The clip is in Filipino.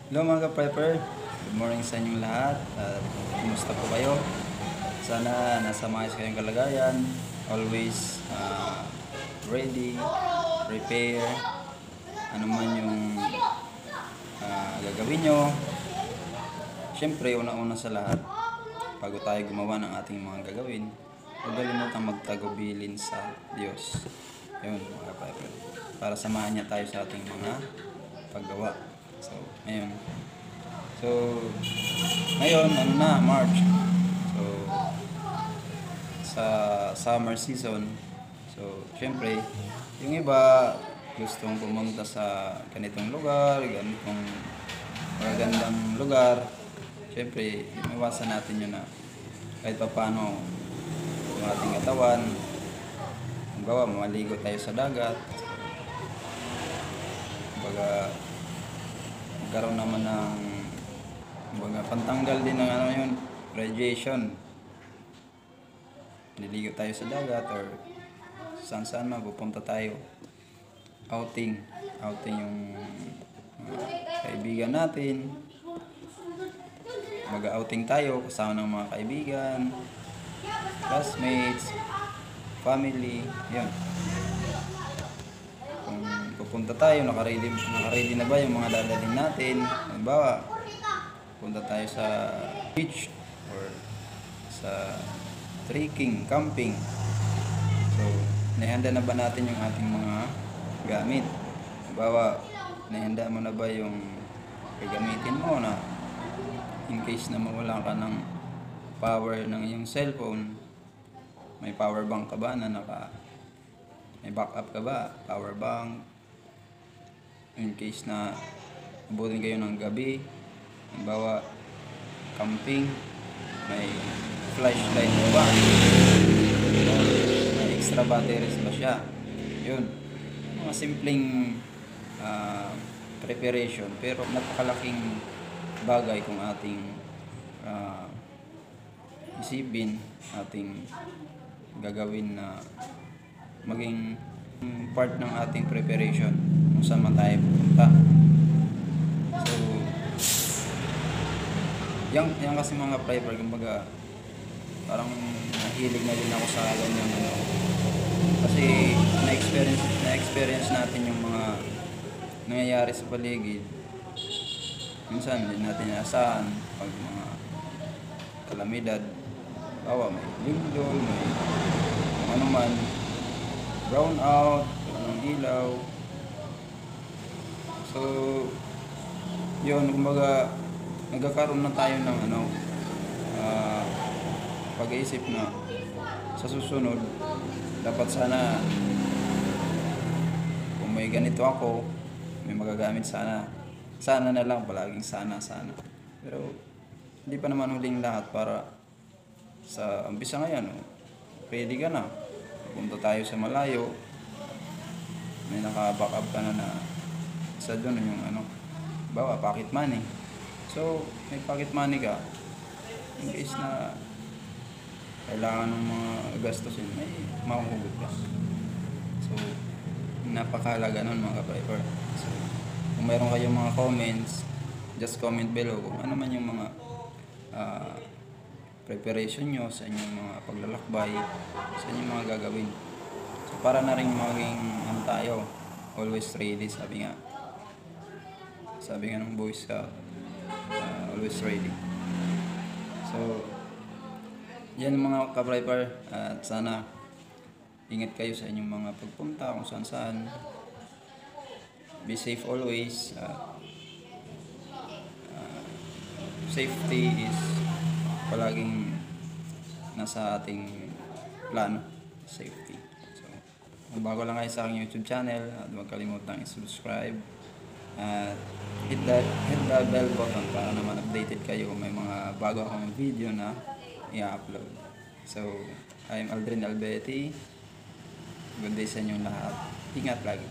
Hello mga ka-prepper, good morning sa inyong lahat at kumusta po kayo? Sana nasa maayos kayong kalagayan, always ready, prepare, ano man yung gagawin nyo. Siyempre, una-una sa lahat, bago tayo gumawa ng ating mga gagawin, huwag kalimutang magtagubilin sa Diyos. Yun mga ka-prepper, para samahan niya tayo sa ating mga paggawa. So, ngayon, ano na, March. So, sa summer season, so, syempre, yung iba gustong pumunta sa ganitong lugar, ganitong magagandang lugar. Syempre, iwasan natin yun na kahit pa paano yung ating katawan. Halimbawa, maligo tayo sa dagat. Kumbaga, magkaroon naman ng pantanggal din ng radiation. Niligo tayo sa dagat or saan man pupunta tayo. Outing yung kaibigan natin. Mag-outing tayo kasama ng mga kaibigan, classmates, family, yun. Kung pupunta tayo, naka-ready na ba yung mga dadalhin natin? Halimbawa, punta tayo sa beach or sa trekking, camping. So, nahanda na ba natin yung ating mga gamit? Halimbawa, nahanda mo na ba yung gagamitin mo na in case na mawala ka ng power ng iyong cellphone, may power bank ka ba na may backup ka ba? Power bank. In case na abutin kayo ng gabi, halimbawa camping, may flashlight mo ba? May extra batteries ba siya? Yun. Mga simpleng preparation, pero napakalaking bagay kung ating isipin, ating gagawin na maging part ng ating preparation kung saan man tayo pupunta. So, yan kasi mga prepper, kumbaga parang nahilig na din ako sa ganyan kasi na-experience natin yung mga nangyayari sa paligid. Minsan hindi natin inaasahan pag mga kalamidad, may lindol, may ano man, brown out, walang ilaw. So, yun, kumbaga nagkakaroon na tayo ng pag-iisip na sa susunod dapat sana kung may ganito ako, may magagamit sana na lang, palaging sana. Pero hindi pa naman huling lahat. Para sa umpisa ngayon, ready ka na, punta tayo sa malayo, may naka-backup ka na isa doon yung bawa pocket money. So may pocket money ka in case na kailangan ng mga gastusin, may mahuhugot ka. So napakahalaga nun mga ka-prepper. So kung mayroon kayong mga comments, just comment below kung ano man yung mga preparation nyo sa inyong mga paglalakbay, sa inyong mga gagawin. So para na rin maging tayo, always ready, sabi nga ng Boy Scout, always ready. So yan mga ka-prepper, at sana ingat kayo sa inyong mga pagpunta kung saan. Be safe always. Safety is palaging nasa ating plano. Safety. So, kung bago lang kayo sa aking YouTube channel, huwag kalimutang i-subscribe at hit the bell button para naman updated kayo kung may mga bago akong video na i-upload. So, I'm Aldrin Albetti. Good day sa inyong lahat. Ingat lagi.